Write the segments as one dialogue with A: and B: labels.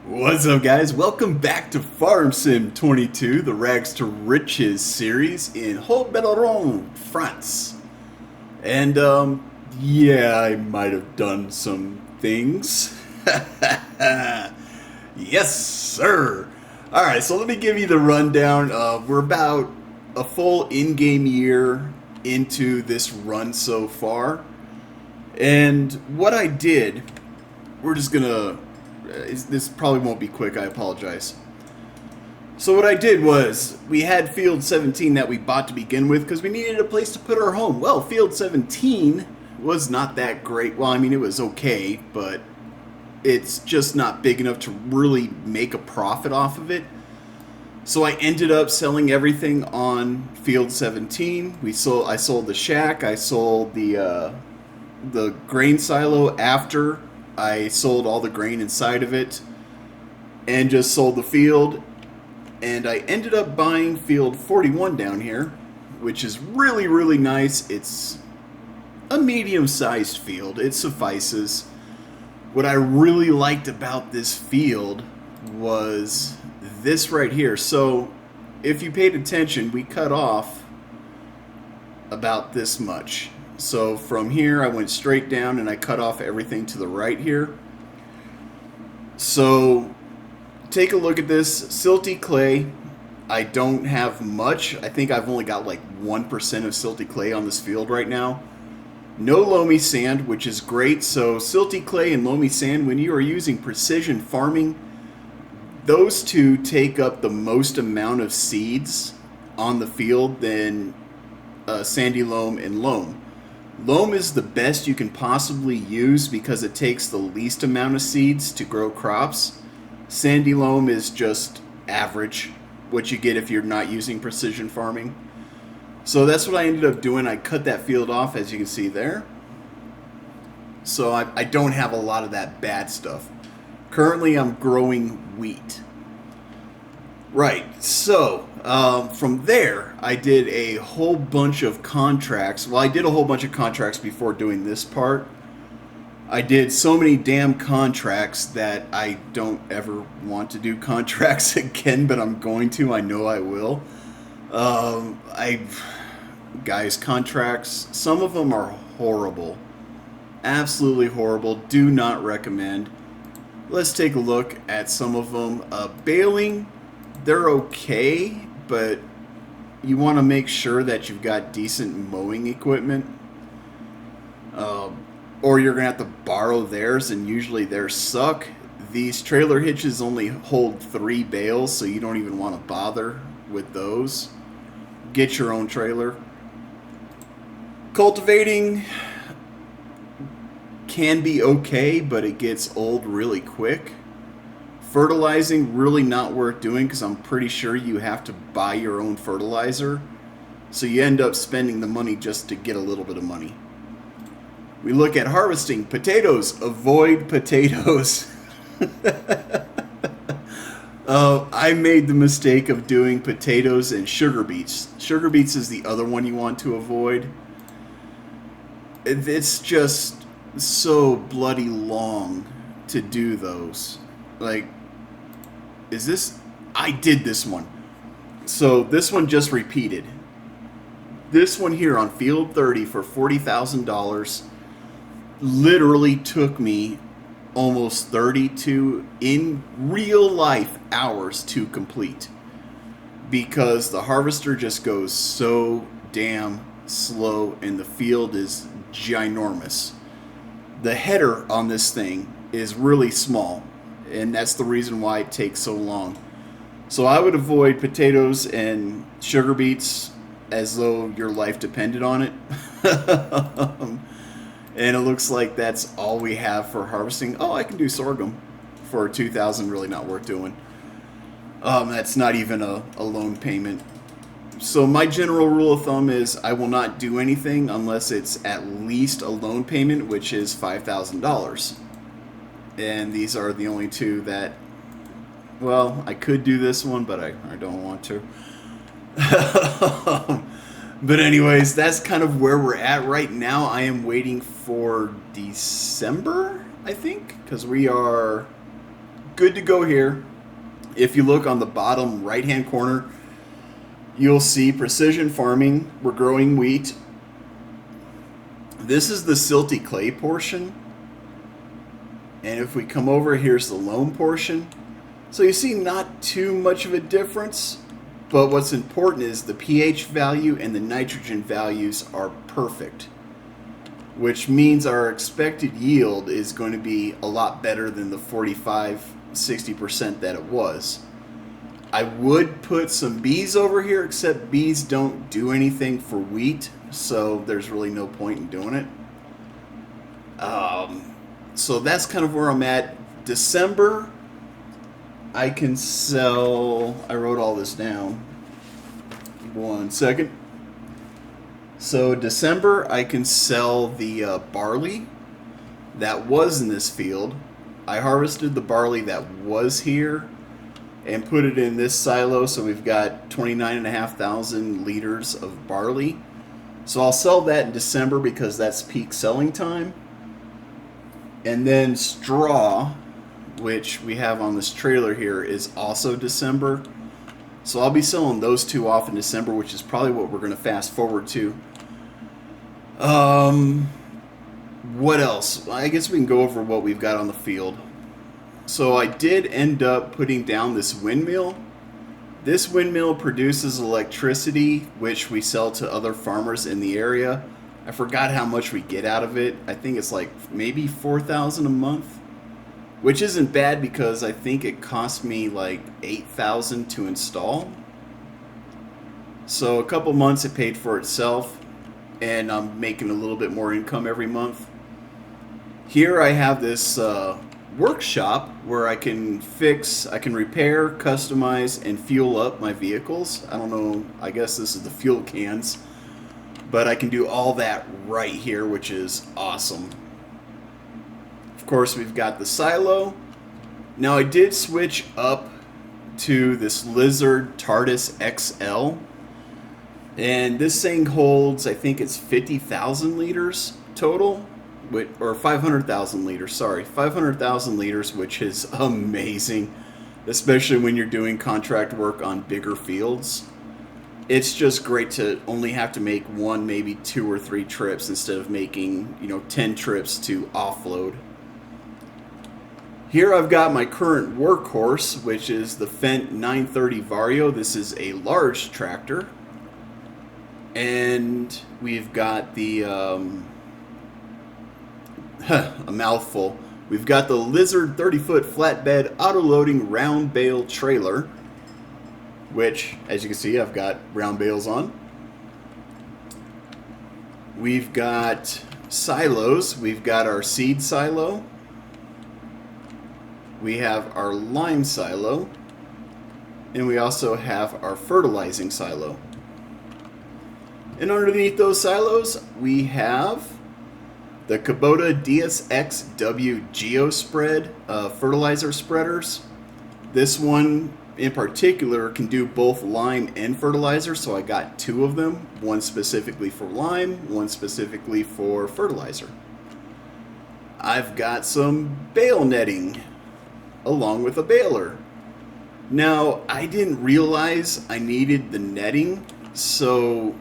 A: What's up, guys? Welcome back to Farm Sim 22, the Rags to Riches series in Haut-Belleron, France. And, yeah, I might have done some things. Yes, sir! Alright, so let me give you the rundown. We're about a full in-game year into this run so far. And what I did, we're just gonna... this probably won't be quick, I apologize. So what I did was, we had Field 17 that we bought to begin with because we needed a place to put our home. Well, Field 17 was not that great. Well, I mean, it was okay, but it's just not big enough to really make a profit off of it. So I ended up selling everything on Field 17. I sold the shack, I sold the grain silo after I sold all the grain inside of it and just sold the field, and I ended up buying Field 41 down here, which is really, really nice. It's a medium-sized field. It suffices. What I really liked about this field was this right here. So if you paid attention, we cut off about this much. So from here, I went straight down and I cut off everything to the right here. So take a look at this. Silty clay. I don't have much. I think I've only got like 1% of silty clay on this field right now. No loamy sand, which is great. So silty clay and loamy sand, when you are using precision farming, those two take up the most amount of seeds on the field than sandy loam and loam. Loam is the best you can possibly use because it takes the least amount of seeds to grow crops. Sandy loam is just average, what you get if you're not using precision farming. So that's what I ended up doing. I cut that field off, as you can see there. So I don't have a lot of that bad stuff. Currently I'm growing wheat. Right, so from there, I did a whole bunch of contracts. Well, I did a whole bunch of contracts before doing this part. I did so many damn contracts that I don't ever want to do contracts again, but I'm going to. I know I will. Guys, contracts, some of them are horrible. Absolutely horrible. Do not recommend. Let's take a look at some of them. Baling. They're okay, but you want to make sure that you've got decent mowing equipment. Or you're going to have to borrow theirs, and usually theirs suck. These trailer hitches only hold 3 bales, so you don't even want to bother with those. Get your own trailer. Cultivating can be okay, but it gets old really quick. Fertilizing, really not worth doing because I'm pretty sure you have to buy your own fertilizer. So you end up spending the money just to get a little bit of money. We look at harvesting. Potatoes. Avoid potatoes. I made the mistake of doing potatoes and sugar beets. Sugar beets is the other one you want to avoid. It's just so bloody long to do those. Like, is this... I did this one. So this one just repeated. This one here on Field 30 for $40,000 literally took me almost 32 in real life hours to complete. Because the harvester just goes so damn slow and the field is ginormous. The header on this thing is really small, and that's the reason why it takes so long. So I would avoid potatoes and sugar beets as though your life depended on it. And it looks like that's all we have for harvesting. Oh, I can do sorghum for $2,000, really not worth doing. That's not even a loan payment. So my general rule of thumb is I will not do anything unless it's at least a loan payment, which is $5,000. And these are the only two that, well, I could do this one, but I don't want to. But anyways, that's kind of where we're at right now. I am waiting for December, I think, because we are good to go here. If you look on the bottom right hand corner, you'll see precision farming. We're growing wheat. This is the silty clay portion. And if we come over, here's the loam portion. So you see not too much of a difference, but what's important is the pH value and the nitrogen values are perfect, which means our expected yield is going to be a lot better than the 45-60% that it was. I would put some bees over here, except bees don't do anything for wheat, so there's really no point in doing it. So that's kind of where I'm at. December, I can sell... I wrote all this down. 1 second. So December, I can sell the barley that was in this field. I harvested the barley that was here and put it in this silo, so we've got 29,500 liters of barley. So I'll sell that in December because that's peak selling time. And then straw, which we have on this trailer here, is also December. So I'll be selling those two off in December, which is probably what we're going to fast forward to. What else? I guess we can go over what we've got on the field. So I did end up putting down this windmill. This windmill produces electricity, which we sell to other farmers in the area. I forgot how much we get out of it. I think it's like maybe $4,000 a month, which isn't bad because I think it cost me like $8,000 to install. So a couple months it paid for itself, and I'm making a little bit more income every month. Here I have this workshop where I can repair, customize, and fuel up my vehicles. I don't know, I guess this is the fuel cans. But I can do all that right here, which is awesome. Of course, we've got the silo. Now, I did switch up to this Lizard TARDIS XL. And this thing holds, I think it's 50,000 liters total. Or 500,000 liters, sorry. 500,000 liters, which is amazing. Especially when you're doing contract work on bigger fields. It's just great to only have to make one, maybe 2 or 3 trips instead of making, 10 trips to offload. Here I've got my current workhorse, which is the Fendt 930 Vario. This is a large tractor. And we've got the, a mouthful. We've got the Lizard 30-foot flatbed auto-loading round bale trailer, which, as you can see, I've got round bales on. We've got silos. We've got our seed silo. We have our lime silo. And we also have our fertilizing silo. And underneath those silos, we have the Kubota DSX-W Geospread fertilizer spreaders. This one in particular can do both lime and fertilizer, so I got 2 of them, one specifically for lime, one specifically for fertilizer. I've got some bale netting along with a baler. Now, I didn't realize I needed the netting, so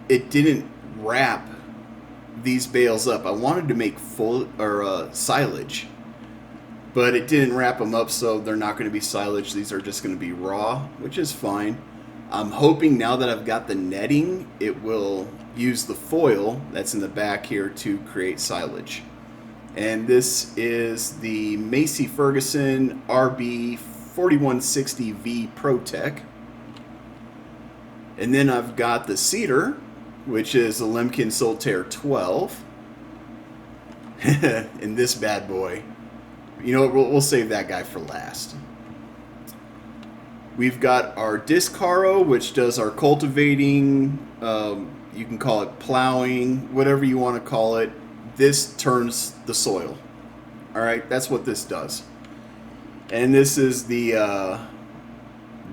A: it didn't wrap these bales up. I wanted to make full silage, but it didn't wrap them up, so they're not going to be silage. These are just going to be raw, which is fine. I'm hoping now that I've got the netting, it will use the foil that's in the back here to create silage. And this is the Massey Ferguson RB 4160V ProTech. And then I've got the Cedar, which is the Lemken Solitaire 12. And this bad boy. You know what, we'll save that guy for last. We've got our disc harrow, which does our cultivating. You can call it plowing, whatever you want to call it. This turns the soil. Alright, that's what this does. And this is the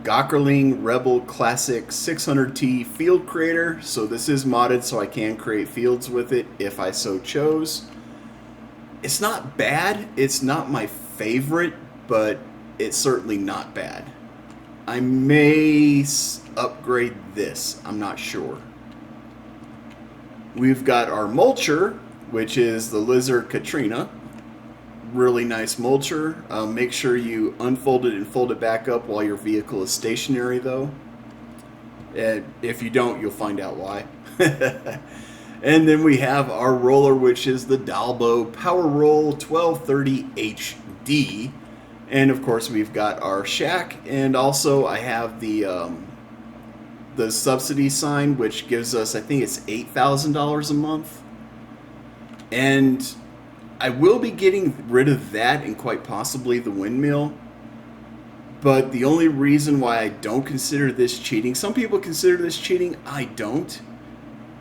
A: Gockerling Rebel Classic 600T Field Creator. So this is modded so I can create fields with it if I so chose. It's not bad. It's not my favorite but it's certainly not bad. I may upgrade this. I'm not sure. We've got our mulcher, which is the Lizard Katrina. Really nice mulcher. Make sure you unfold it and fold it back up while your vehicle is stationary, though. And if you don't, you'll find out why. And then we have our roller, which is the Dalbo Power Roll 1230 HD. And of course, we've got our shack, and also I have the subsidy sign, which gives us, I think it's $8,000 a month. And I will be getting rid of that and quite possibly the windmill. But the only reason why I don't consider this cheating, some people consider this cheating, I don't.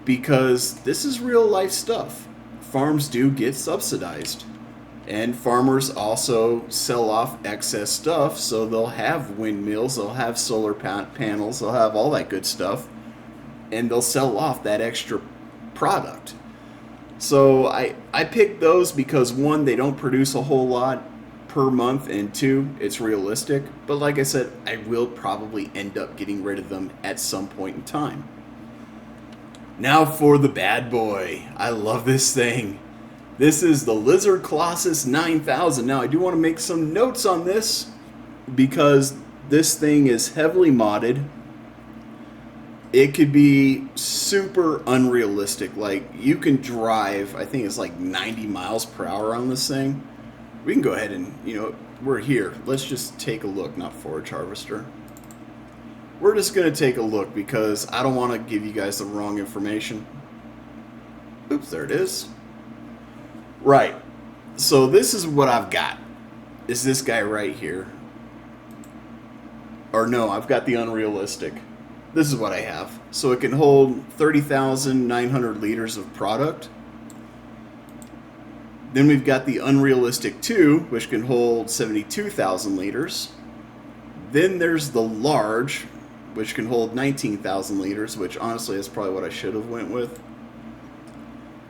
A: Because this is real life stuff. Farms do get subsidized. And farmers also sell off excess stuff, so they'll have windmills, they'll have solar panels, they'll have all that good stuff. And they'll sell off that extra product. So I picked those because, one, they don't produce a whole lot per month, and two, it's realistic. But like I said, I will probably end up getting rid of them at some point in time. Now for the bad boy. I love this thing. This is the Lizard Colossus 9000. Now I do want to make some notes on this because this thing is heavily modded. It could be super unrealistic. Like, you can drive, I think it's like 90 miles per hour on this thing. We can go ahead and, we're here. Let's just take a look, not Forage Harvester. We're just going to take a look because I don't want to give you guys the wrong information. Oops, there it is. Right. So this is what I've got. Is this guy right here. Or no, I've got the unrealistic. This is what I have. So it can hold 30,900 liters of product. Then we've got the unrealistic 2, which can hold 72,000 liters. Then there's the large, which can hold 19,000 liters, which honestly is probably what I should have went with.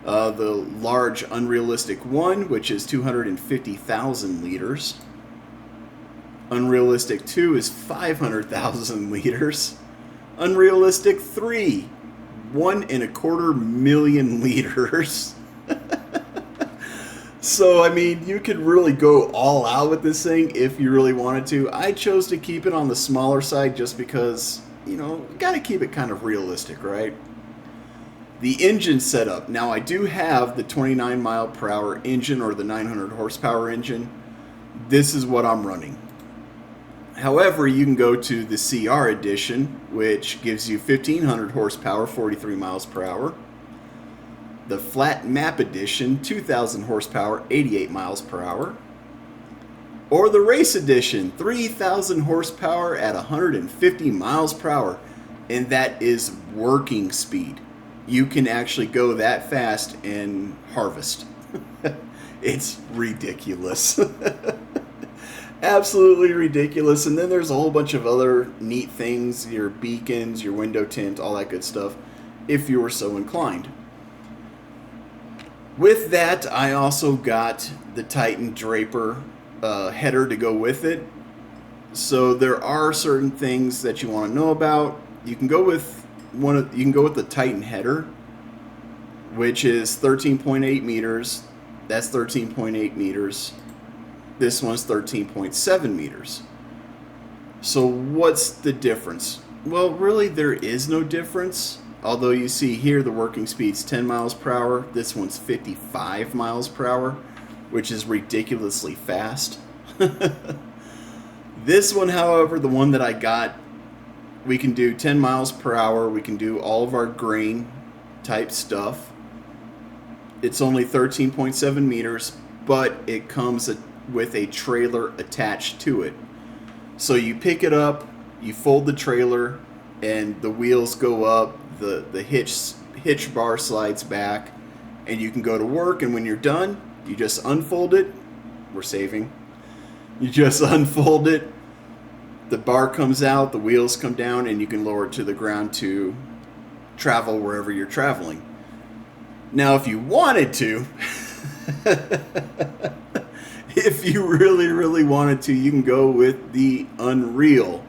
A: The large unrealistic 1, which is 250,000 liters. Unrealistic 2 is 500,000 liters. Unrealistic 3, 1.25 million liters. So, I mean, you could really go all out with this thing if you really wanted to. I chose to keep it on the smaller side just because, gotta keep it kind of realistic, right? The engine setup. Now, I do have the 29 mile per hour engine, or the 900 horsepower engine. This is what I'm running. However, you can go to the CR edition, which gives you 1,500 horsepower, 43 miles per hour. The Flat Map Edition, 2,000 horsepower, 88 miles per hour. Or the Race Edition, 3,000 horsepower at 150 miles per hour. And that is working speed. You can actually go that fast and harvest. It's ridiculous. Absolutely ridiculous. And then there's a whole bunch of other neat things, your beacons, your window tint, all that good stuff, if you were so inclined. With that, I also got the Titan Draper header to go with it. So there are certain things that you want to know about. You can go with the Titan header, which is 13.8 meters. That's 13.8 meters. This one's 13.7 meters. So what's the difference? Well, really there is no difference. Although you see here the working speed's 10 miles per hour. This one's 55 miles per hour, which is ridiculously fast. This one, however, the one that I got, we can do 10 miles per hour. We can do all of our grain type stuff. It's only 13.7 meters, but it comes with a trailer attached to it. So you pick it up, you fold the trailer, and the wheels go up, the hitch bar slides back, and you can go to work, and when you're done, you just unfold it. We're saving. You just unfold it, the bar comes out, the wheels come down, and you can lower it to the ground to travel wherever you're traveling. Now, if you wanted to, If you really, really wanted to, you can go with the Unreal.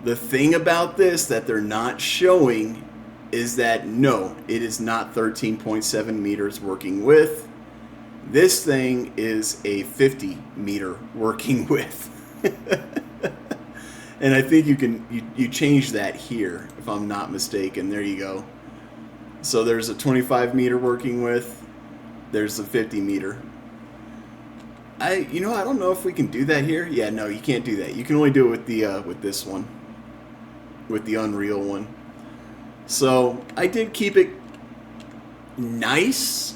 A: The thing about this that they're not showing is that no, it is not 13.7 meters working width. This thing is a 50 meter working width. And I think you change that here, if I'm not mistaken. There you go. So there's a 25 meter working width. There's a 50 meter. I don't know if we can do that here. Yeah, no, you can't do that. You can only do it with the with this one, with the Unreal one. So I did keep it nice,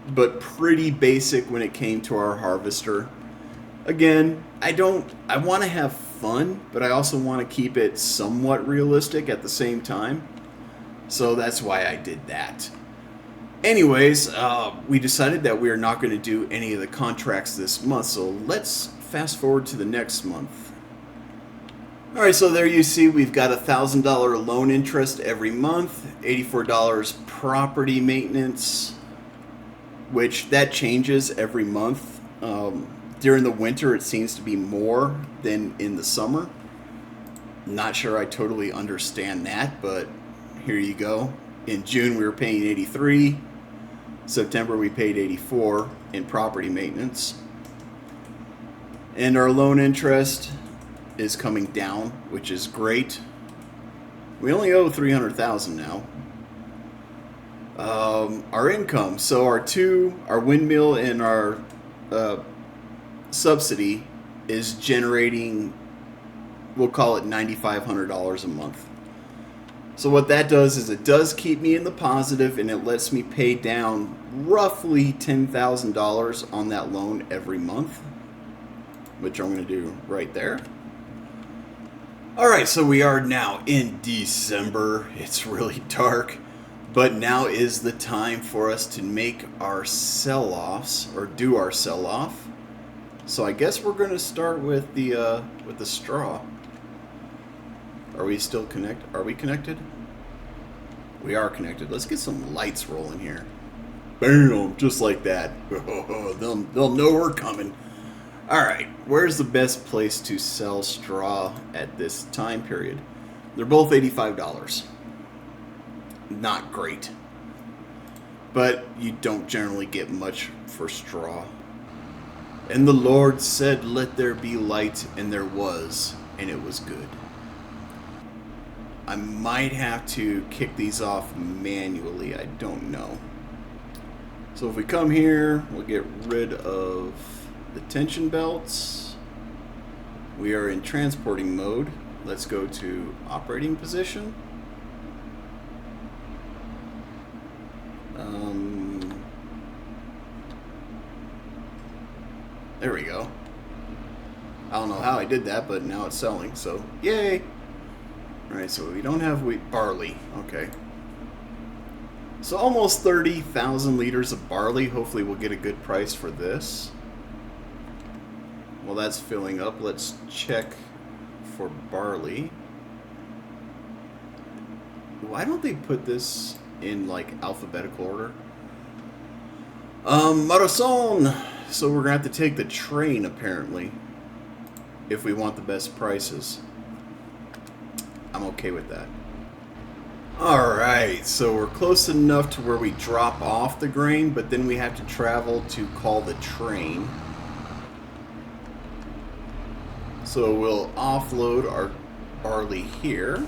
A: but pretty basic when it came to our harvester. Again, I want to have fun, but I also want to keep it somewhat realistic at the same time. So that's why I did that. Anyways, we decided that we are not going to do any of the contracts this month, so let's fast forward to the next month. Alright, so there you see we've got $1,000 loan interest every month, $84 property maintenance, which that changes every month. During the winter it seems to be more than in the summer. Not sure I totally understand that, but here you go. In June we were paying 83. September we paid 84 in property maintenance. And our loan interest is coming down, which is great. We only owe $300,000 now. Our income, so our windmill and our subsidy is generating, we'll call it $9,500 a month. So what that does is it does keep me in the positive, and it lets me pay down roughly $10,000 on that loan every month, which I'm going to do right there. Alright, so we are now in December. It's really dark, but now is the time for us to make our sell-offs, or do our sell-off. So I guess we're going to start with the straw. Are we still connected? Are we connected? We are connected. Let's get some lights rolling here. Bam! Just like that. They'll know we're coming. Alright, where's the best place to sell straw at this time period? They're both $85. Not great. But you don't generally get much for straw. And the Lord said, "Let there be light," and there was, and it was good. I might have to kick these off manually, I don't know. So if we come here, we'll get rid of the tension belts. We are in transporting mode. Let's go to operating position. There we go. I don't know how I did that, but now it's selling, so yay! Alright, so we don't have barley. Okay. So almost 30,000 liters of barley. Hopefully we'll get a good price for this. While that's filling up, let's check for barley. Why don't they put this in like alphabetical order? Marathon! So we're gonna have to take the train apparently if we want the best prices. I'm okay with that. Alright, so we're close enough to where we drop off the grain, but then we have to travel to call the train. So we'll offload our barley here.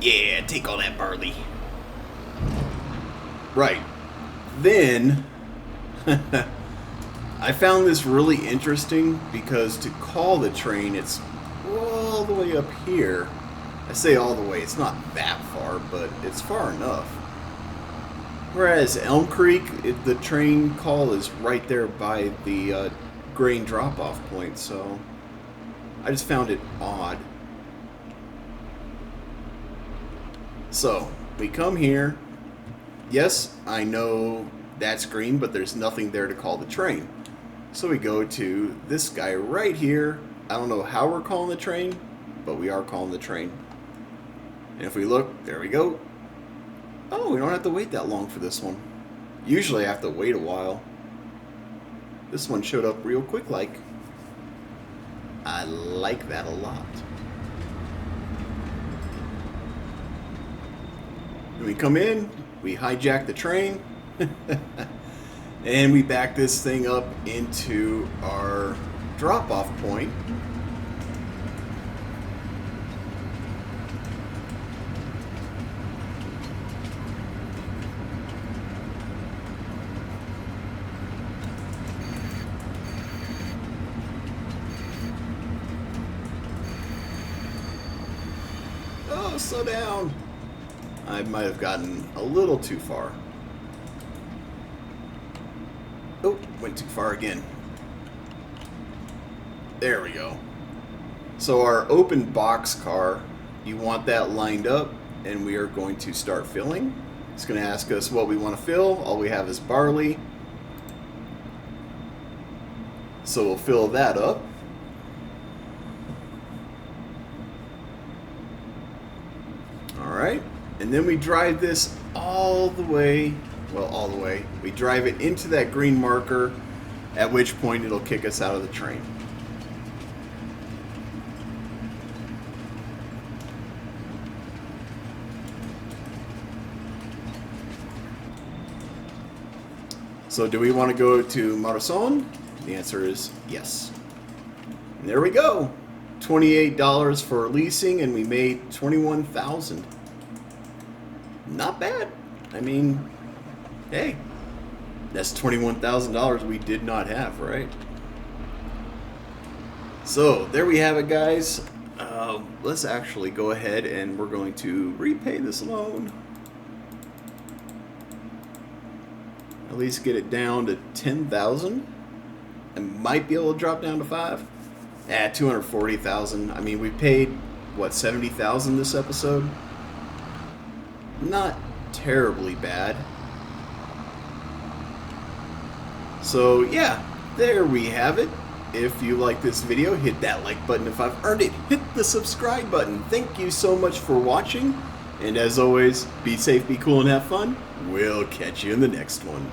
A: Yeah, take all that barley. Right. Then, I found this really interesting because to call the train, it's all the way up here. I say all the way, it's not that far, but it's far enough. Whereas Elm Creek, the train call is right there by the grain drop-off point, so I just found it odd. So, we come here. Yes, I know that's green, but there's nothing there to call the train. So we go to this guy right here. I don't know how we're calling the train, but we are calling the train. And if we look, there we go. Oh, we don't have to wait that long for this one. Usually I have to wait a while. This one showed up real quick like. I like that a lot. When we come in, we hijack the train. And we back this thing up into our drop-off point. Oh, slow down. I might have gotten a little too far. Oh, went too far again. There we go. So our open box car, you want that lined up, and we are going to start filling. It's going to ask us what we want to fill. All we have is barley. So we'll fill that up. Alright, and then we drive this all the way. Well, all the way. We drive it into that green marker, at which point it'll kick us out of the train. So do we want to go to Marathon? The answer is yes. And there we go. $28 for leasing, and we made $21,000. Not bad. I mean, hey, that's $21,000 we did not have, right? So there we have it, guys. Let's actually go ahead and we're going to repay this loan. At least get it down to 10,000. I might be able to drop down to 5. 240,000. I mean, we paid what, 70,000 this episode. Not terribly bad. So yeah, there we have it. If you like this video, hit that like button. If I've earned it, hit the subscribe button. Thank you so much for watching. And as always, be safe, be cool, and have fun. We'll catch you in the next one.